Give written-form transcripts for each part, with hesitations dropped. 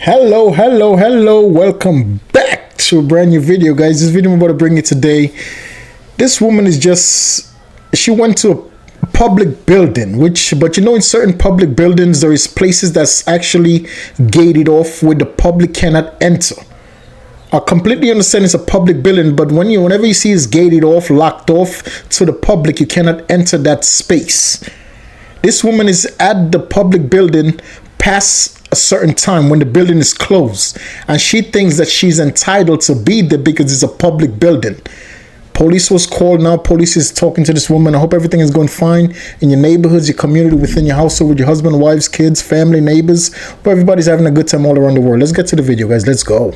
Hello, welcome back to a brand new video, guys. This video I'm about to bring you today, this woman is just, she went to a public building, but you know, in certain public buildings there is places that's actually gated off where the public cannot enter. I completely understand it's a public building, but whenever you see it's gated off, locked off to the public, you cannot enter that space. This woman is at the public building past a certain time when the building is closed, and she thinks that she's entitled to be there because it's a public building. Police was called. Now police is talking to this woman. I hope everything is going fine in your neighborhoods, your community, within your household, with your husband, wives, kids, family, neighbors. Hope everybody's having a good time all around the world. Let's get to the video, guys. Let's go.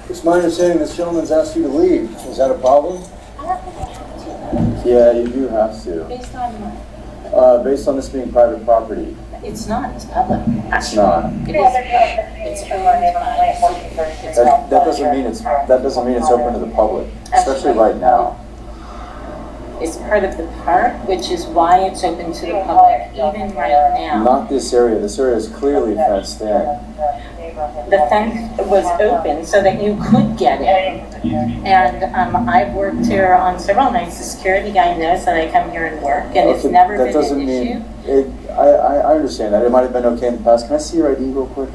It's my understanding this gentleman's asked you to leave. Is that a problem? Yeah, you do have to. Based on what? Based on this being private property. It's not, it's public. It's not. It is, it's owned by, That doesn't mean it's open to the public, especially right now. it's part of the park, which is why it's open to the public, even right now. Not this area. This area is clearly fenced in. The fence was open so that you could get in. And I've worked here on several nights. The security guy knows that I come here and work, and it's never been an issue. I understand that. It might have been okay in the past. Can I see your ID real quick?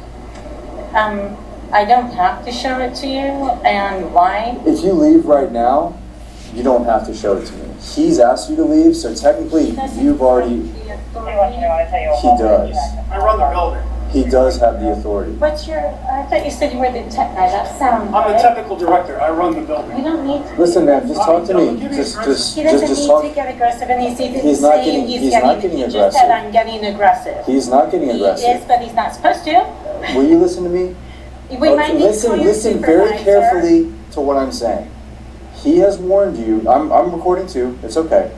I don't have to show it to you, and why? If you leave right now, you don't have to show it to me. He's asked you to leave, so technically you've already... He does. I run the building. He does have the authority. What's your, I thought you said you were the tech guy, that sounds I'm the technical director. I run the building. You don't need to. Listen, man, just talk to me. He Just doesn't talk. need to get aggressive, and he's even He's not saying getting- he's he's not getting, getting he just said aggressive. I'm getting aggressive. He's not getting He aggressive. is, but he's not supposed to. Will you listen to me? We might need to call your Listen very supervisor. carefully to what I'm saying. He has warned you. I'm recording too. It's okay.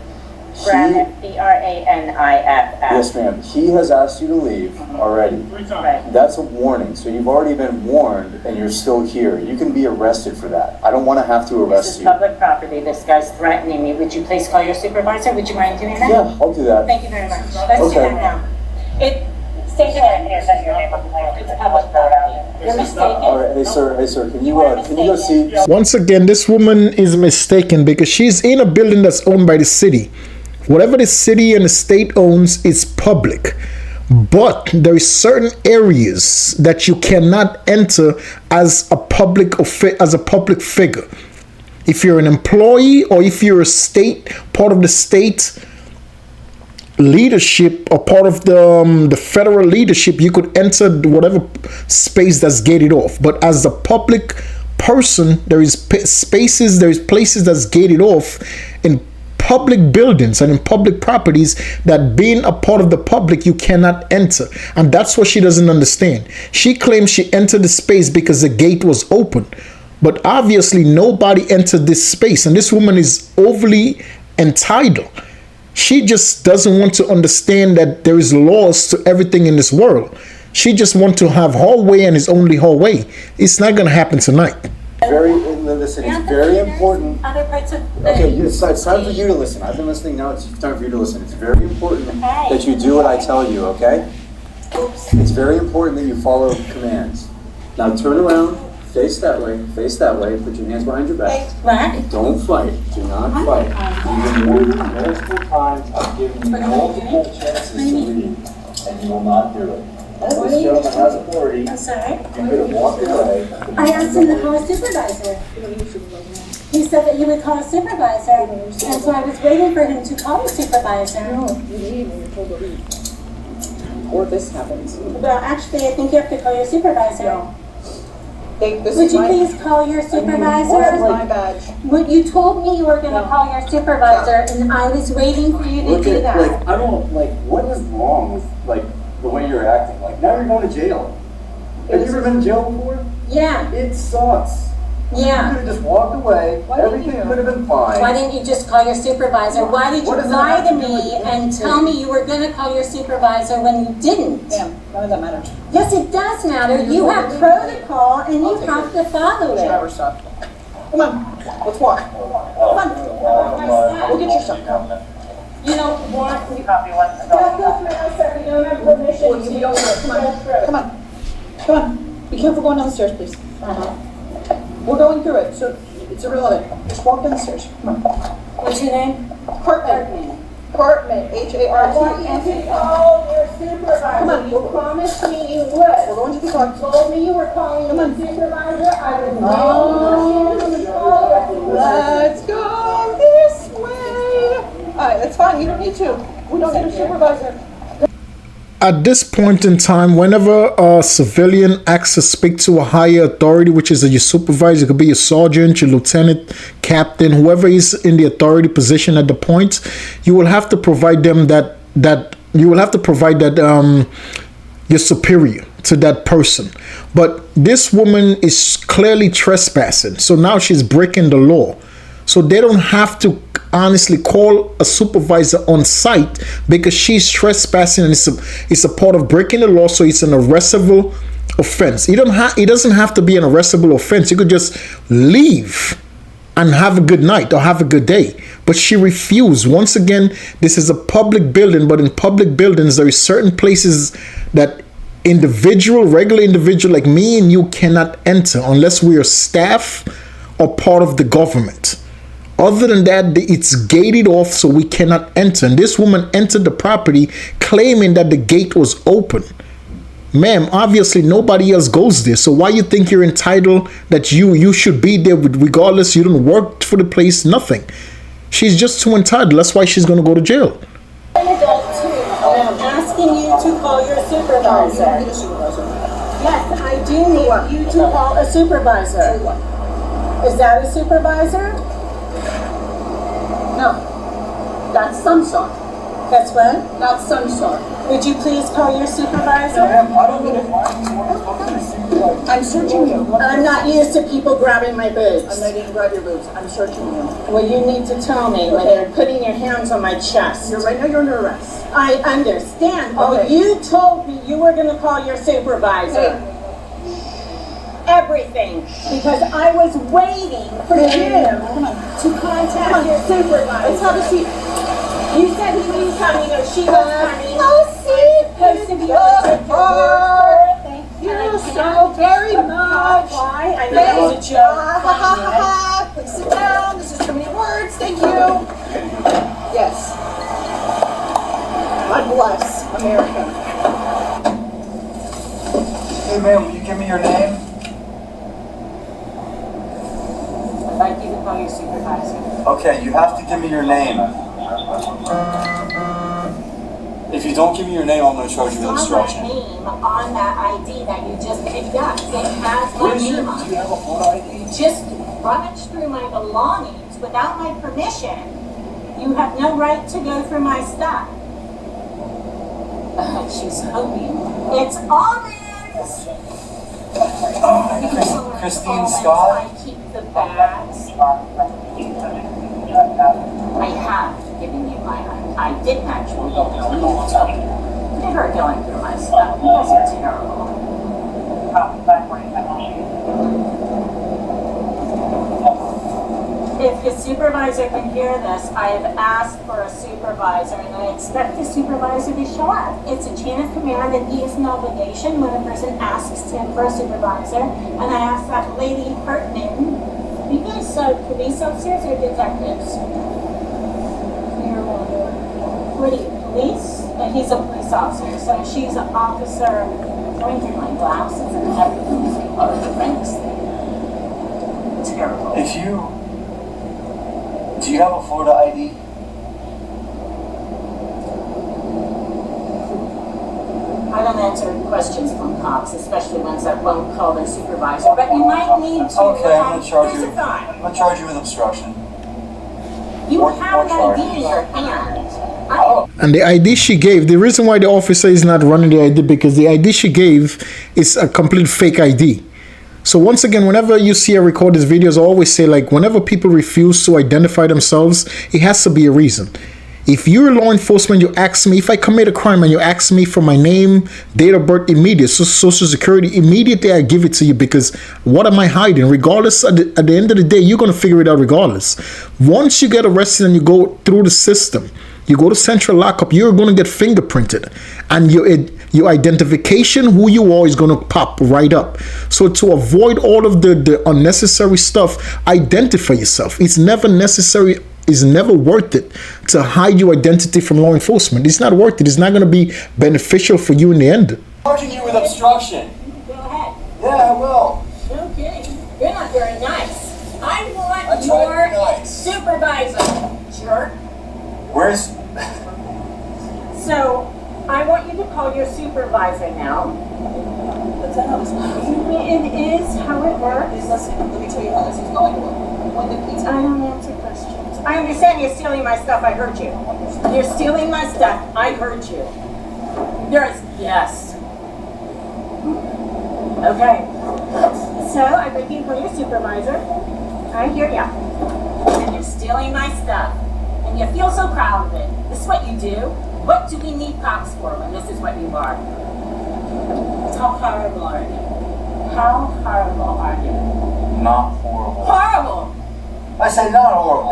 Braniff, B-R-A-N-I-F-F. Yes, ma'am. He has asked you to leave already. Right. That's a warning. So you've already been warned, and you're still here. You can be arrested for that. I don't want to have to This arrest is you. public property. This guy's threatening me. Would you please call your supervisor? Would you mind doing that? Yeah, I'll do that. Thank you very much. Let's do Okay. that now. State again. It's public property. You're mistaken. All right. Hey, sir. Can you go see? Once again, this woman is mistaken because she's in a building that's owned by the city. Whatever the city and the state owns is public, but there is certain areas that you cannot enter as a public figure. If you're an employee or if you're a part of the state leadership or part of the federal leadership, you could enter whatever space that's gated off. But as a public person, there is spaces, there is places that's gated off in public buildings and in public properties that being a part of the public you cannot enter. And that's what she doesn't understand. She claims she entered the space because the gate was open, but obviously nobody entered this space, and this woman is overly entitled. She just doesn't want to understand that there is laws to everything in this world. She just wants to have her way, and it's only her way. It's not going to happen tonight. Listen, it's very important. Other parts of the Okay, it's time for you to listen. I've been listening now. It's time for you to listen. It's very important that you do what I tell you, okay? It's very important that you follow commands. Now turn around, face that way, put your hands behind your back. What? Don't fight. Do not fight. You've been warned multiple times. I've given you multiple chances to leave, and you will not do it. This gentleman has authority. I'm sorry. You could have walked away. I asked him to call a supervisor. He said that you would call a supervisor, and so I was waiting for him to call a supervisor. No, you leave when you're told to leave. Or this happens. Well, actually, I think you have to call your supervisor. No. This Would is you my, please call your This is supervisor? my badge. When you told me you were going to call your supervisor, and I was waiting for you to Look do at, that. I don't, what is wrong with, the way you're acting? Now you're going to jail. Have you ever been in jail before? Yeah, It sucks. You yeah. could have just walked away. Everything could have been fine. Why didn't you just call your supervisor? Why did you What does that lie have to to do me with and tell me you were going to call your supervisor when you didn't? Damn, none of that matters. Yes, it does matter. You have protocol, and you have to follow it. Driver stop. Come on, let's walk. Come on. Go get your stuff. You don't want. Don't go through us, sir. We don't have permission Well, you don't. Come on. Come on. Come on. Be careful going down the stairs, please. We're going through it, so it's irrelevant. Just walk down the stairs. Come on. What's your name? Hartman. Hartman. H-A-R-T-M-A-N. Call your supervisor. Come on. You promised me you would. We're going to the car. Told me you were calling your supervisor. I was waiting to call your Let's go this way. Alright, that's fine. You don't need to. We don't need a supervisor. At this point in time, whenever a civilian asks to speak to a higher authority, which is your supervisor, it could be your sergeant, your lieutenant, captain, whoever is in the authority position at the point, you will have to provide them your superior to that person. But this woman is clearly trespassing, so now she's breaking the law. So they don't have to honestly call a supervisor on site because she's trespassing, and it's a part of breaking the law, so it's an arrestable offense. It doesn't have to be an arrestable offense. You could just leave and have a good night or have a good day. But she refused. Once again, this is a public building, but in public buildings there is certain places that regular individual like me and you cannot enter unless we are staff or part of the government. Other than that, it's gated off, so we cannot enter. And this woman entered the property claiming that the gate was open. Ma'am, obviously nobody else goes there. So why you think you're entitled that you should be there regardless? You don't work for the place, nothing. She's just too entitled. That's why she's going to go to jail. I'm asking you to call your supervisor. Yes, I do need you to call a supervisor. Is that a supervisor? No. That's Sunshine. That's what? That's Sunshine. Would you please call your supervisor? I'm searching you. I'm not used to people grabbing my I'm boobs. not even grab your boobs. I'm searching you. Well, you need to tell me when you're putting your hands on my chest. Right now you're under arrest. I understand, but Okay. you told me you were gonna call your supervisor. Everything, because I was waiting for you to contact your supervisor. Let's have a seat. You said he was coming or she was coming. No seat. Supposed to be able to take your word for it. Thank you. You're so very much. Why? I know it was a joke. Please sit down. This is too many words. Thank you. Yes. God bless America. Hey ma'am, will you give me your name? I'd like you to call your supervisor. Okay, you have to give me your name. If you don't give me your name, I'm going to charge you with It's obstruction. on my name on that ID that you just picked up. It has my name on it. have a photo ID? You just rummaged through my belongings without my permission. You have no right to go through my stuff. She's hoping. It's almonds! Christine Scott? I keep the bags. I have given you my I didn't actually give it to you. Never going through my stuff. You guys are terrible. If your supervisor can hear this, I have asked for a supervisor and I expect the supervisor to show up. It's a chain of command and he has an obligation when a person asks him for a supervisor. And I asked that lady Hartman, are you guys police officers or detectives? What are you, police? He's a police officer, so she's an officer. Drinking my glasses and everything's part of the ranks thing. Terrible. Do you have a photo ID? I don't answer questions from cops, especially ones that won't call their supervisor, but you might need to Okay, I'm going to charge you. specify. I'm going to charge you with obstruction. You What have an charge? ID in your hand. And the ID she gave, the reason why the officer is not running the ID, because the ID she gave is a complete fake ID. So once again, whenever you see her record these videos, I always say, like, whenever people refuse to identify themselves, it has to be a reason. If you're law enforcement, you ask me, if I commit a crime and you ask me for my name, date of birth, immediate, so social security, immediately I give it to you, because what am I hiding? Regardless, at the end of the day, you're going to figure it out regardless. Once you get arrested and you go through the system, you go to central lockup, you're going to get fingerprinted. And Your identification, who you are, is going to pop right up. So to avoid all of the unnecessary stuff, identify yourself. It's never necessary. It's never worth it to hide your identity from law enforcement. It's not worth it. It's not going to be beneficial for you in the end. Charging you with obstruction. Go ahead. Yeah, I will. No kidding. You're not very nice. I want I tried to your be nice. supervisor, jerk. Where's... So, I want you to call your supervisor now. That's not how this works. It is how it works. Listen, let me tell you how this is going to work. When the pizza... I don't answer questions. I understand you're stealing my stuff. I heard you. You're stealing my stuff. I heard you. Yes. Okay. So, I think you call your supervisor. I hear ya. And you're stealing my stuff. And you feel so proud of it. This is what you do. What do we need cops for when this is what you are? How horrible are you? How horrible are you? Not horrible. Horrible! I said not horrible.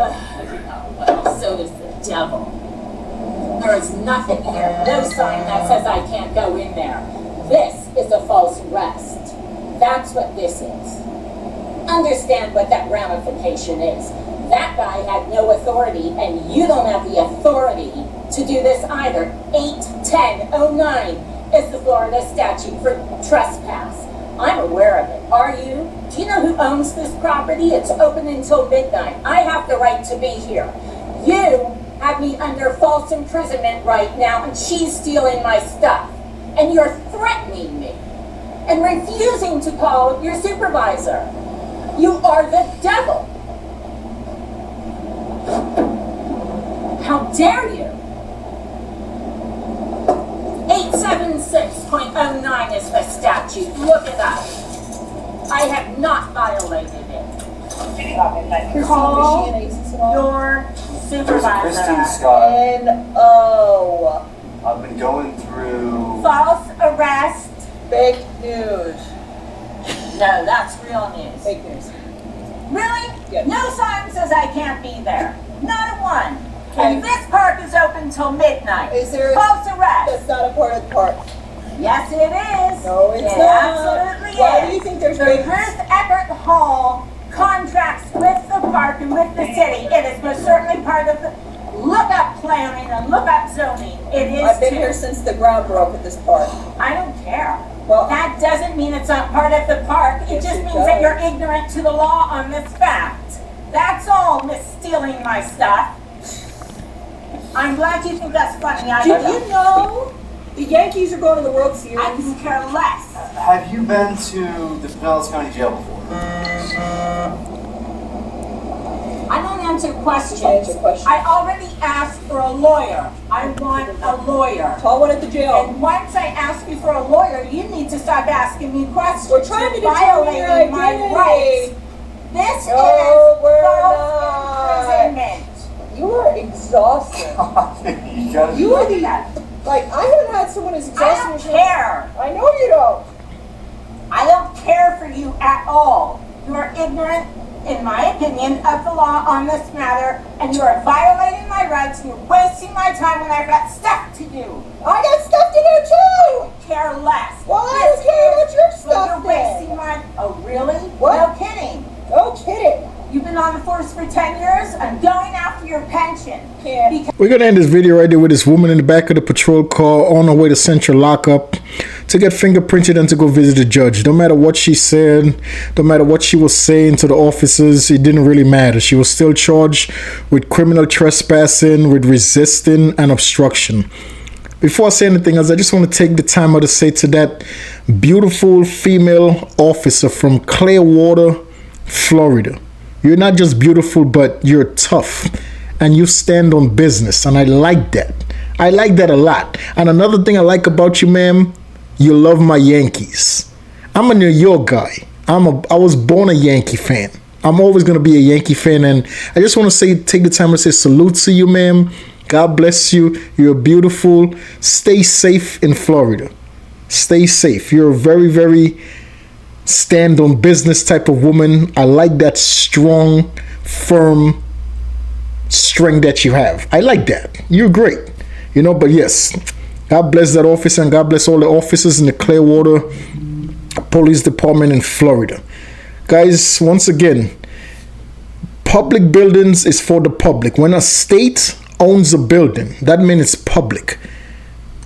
Well, so does the devil. There is nothing here, no sign that says I can't go in there. This is a false arrest. That's what this is. Understand what that ramification is. That guy had no authority, and you don't have the authority to do this either. 81009 is the Florida statute for trespass. I'm aware of it. Are you? Do you know who owns this property? It's open until midnight. I have the right to be here. You have me under false imprisonment right now, and she's stealing my stuff. And you're threatening me and refusing to call your supervisor. You are the devil. How dare you? 876.09 is the statute. Look it up. I have not violated it. Call your supervisor. Christine Scott, N-O. I've been going through... False arrest. Fake news. No, that's real news. Fake news. Really? Yes. No sign says I can't be there. Not a one. And this park is open till midnight. Is there... False arrest. That's not a part of the park. Yes, it is. No, it's it not. Absolutely Why is. do you think there's the fake- Ruth Eckert Hall contracts with the park and with the city. It is most certainly part of the look-up planning and look-up zoning. It is I've been too. here since the ground broke at this park. I don't care. Well, That doesn't mean it's not part of the park. It Yes, just it means that does. you're ignorant to the law on this fact. That's all, Miss Stealing My Stuff. I'm glad you think that's funny. I did don't. you know the Yankees are going to the World Series? I can care less. Have you been to the Pinellas County Jail before? I don't answer questions. Answer questions. I already asked for a lawyer. I want a lawyer. Call one at the jail. And once I ask you for a lawyer, you need to stop asking me questions. We're trying to You're determine your violating my identity. rights. This No, is we're false not. imprisonment. You are exhausted. You gotta... You are Look the, at that. like, I haven't had someone as I exhausted don't as you. care. I know you don't. I don't care for you at all. You are ignorant, in my opinion, of the law on this matter, and you are violating my rights, and you're wasting my time when I've got stuff to do. I got stuff to do too. Care less. Well, I don't care about your stuff You're then. wasting my... Oh, really? What? No kidding. No kidding. You've been on the force for 10 years. I'm going after your pension. Can't. We're gonna end this video right there with this woman in the back of the patrol car on her way to central lockup to get fingerprinted and to go visit the judge. No matter what she said, no matter what she was saying to the officers, it didn't really matter. She was still charged with criminal trespassing, with resisting and obstruction. Before I say anything else, I just want to take the time out to say to that beautiful female officer from Clearwater, Florida, you're not just beautiful, but you're tough and you stand on business. And I like that. I like that a lot. And another thing I like about you, ma'am, you love my Yankees. I'm a New York guy. I was born a Yankee fan. I'm always going to be a Yankee fan. And I just want to say, take the time to say salute to you, ma'am. God bless you. You're beautiful. Stay safe in Florida. Stay safe. You're a very, very stand on business type of woman. I like that strong, firm strength that you have. I like that. You're great. You know, but yes, God bless that officer, and God bless all the officers in the Clearwater Police Department in Florida. Guys, once again, public buildings is for the public. When a state owns a building, that means it's public.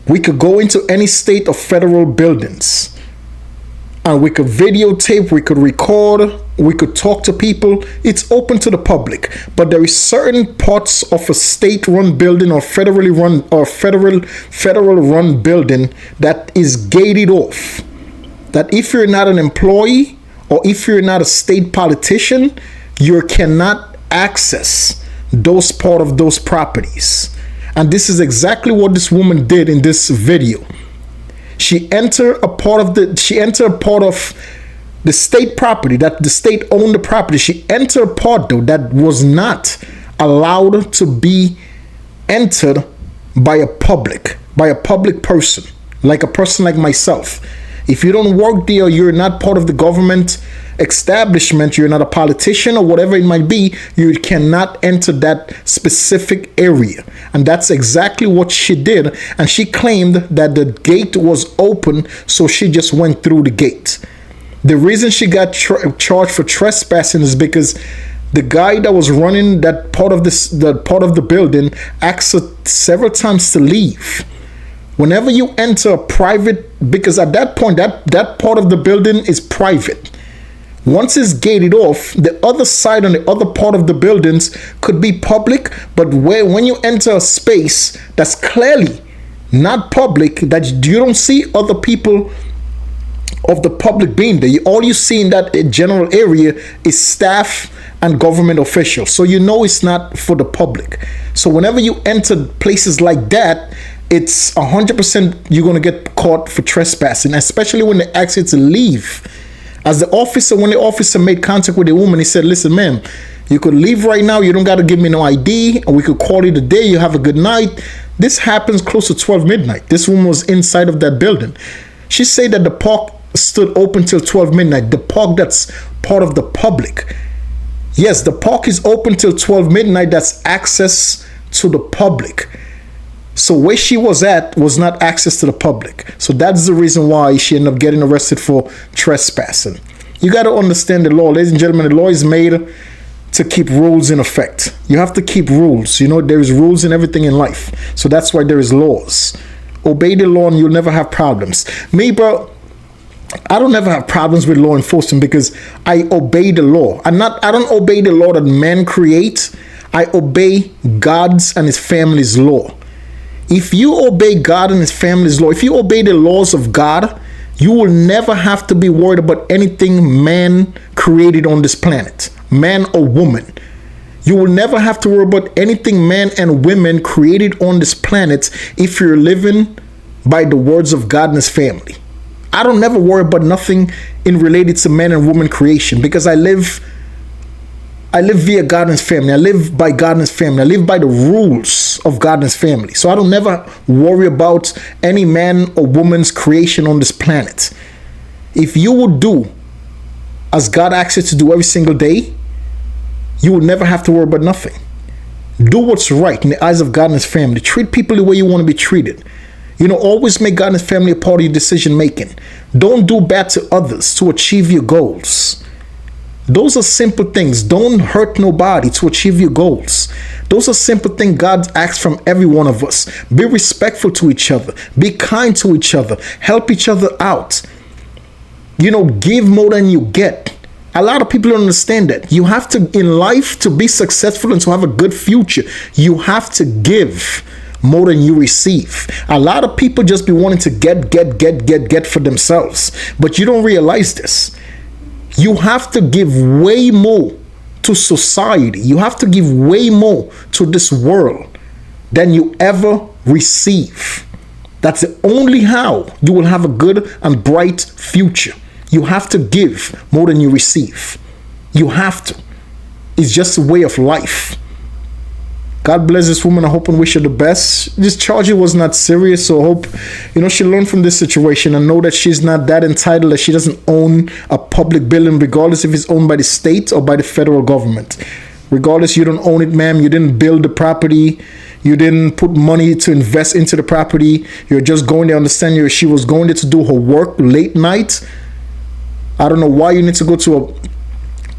We could go into any state or federal buildings and we could videotape, we could record, we could talk to people. It's open to the public. But there is certain parts of a state-run building or federally run or federal run building that is gated off. That if you're not an employee or if you're not a state politician, you cannot access those part of those properties. And this is exactly what this woman did in this video. She entered a part of the state property, that the state owned the property. She entered a part though that was not allowed to be entered by a public person, like a person like myself. If you don't work there, you're not part of the government establishment, you're not a politician or whatever it might be, you cannot enter that specific area. And that's exactly what she did. And she claimed that the gate was open, so she just went through the gate. The reason she got charged for trespassing is because the guy that was running that part of the building asked her several times to leave. Whenever you enter a private, because at that point that part of the building is private. Once it's gated off, the other side and the other part of the buildings could be public, but when you enter a space that's clearly not public, that you don't see other people of the public being there, all you see in that general area is staff and government officials. So you know it's not for the public. So whenever you enter places like that, it's 100% you're going to get caught for trespassing, especially when they ask you to leave. When the officer made contact with the woman, he said, listen, ma'am, you could leave right now. You don't got to give me no ID, or we could call it a day. You have a good night. This happens close to 12 midnight. This woman was inside of that building. She said that the park stood open till 12 midnight. The park that's part of the public. Yes, the park is open till 12 midnight. That's access to the public. So where she was at was not access to the public. So that's the reason why she ended up getting arrested for trespassing. You got to understand the law. Ladies and gentlemen, the law is made to keep rules in effect. You have to keep rules. You know, there is rules in everything in life. So that's why there is laws. Obey the law and you'll never have problems. Me, bro, I don't ever have problems with law enforcement because I obey the law. I don't obey the law that man creates. I obey God's and his family's law. If you obey God and his family's law, if you obey the laws of God, you will never have to be worried about anything man created on this planet, man or woman. You will never have to worry about anything man and women created on this planet if you're living by the words of God and his family. I don't never worry about nothing in related to man and woman creation because I live via God and his family. I live by God and his family. I live by the rules of God and his family. So I don't never worry about any man or woman's creation on this planet. If you would do as God asks you to do every single day, you will never have to worry about nothing. Do what's right in the eyes of God and his family. Treat people the way you want to be treated. You know, always make God and his family a part of your decision making. Don't do bad to others to achieve your goals. Those are simple things. Don't hurt nobody to achieve your goals. Those are simple things God asks from every one of us. Be respectful to each other. Be kind to each other. Help each other out. You know, give more than you get. A lot of people don't understand that. You have to, in life, to be successful and to have a good future, you have to give more than you receive. A lot of people just be wanting to get for themselves. But you don't realize this. You have to give way more to society. You have to give way more to this world than you ever receive. That's the only how you will have a good and bright future. You have to give more than you receive. You have to. It's just a way of life. God bless this woman. I hope and wish her the best. This charge was not serious, so I hope, she learned from this situation and know that she's not that entitled, that she doesn't own a public building, regardless if it's owned by the state or by the federal government. Regardless, you don't own it, ma'am. You didn't build the property. You didn't put money to invest into the property. You're just going there. Understand you? She was going there to do her work late night. I don't know why you need to go to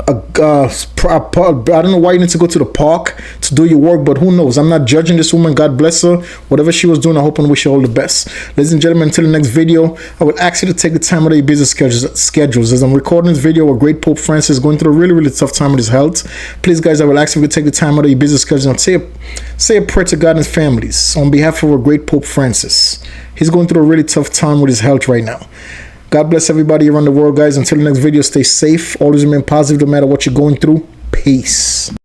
I don't know why you need to go to the park to do your work, but who knows? I'm not judging this woman. God bless her. Whatever she was doing, I hope and wish her all the best. Ladies and gentlemen, until the next video, I would ask you to take the time out of your busy schedules. As I'm recording this video, a great Pope Francis is going through a really tough time with his health. Please, guys, I will ask you to take the time out of your busy schedules and say a prayer to God and his families on behalf of our great Pope Francis. He's going through a really tough time with his health right now. God bless everybody around the world, guys. Until the next video, stay safe. Always remain positive no matter what you're going through. Peace.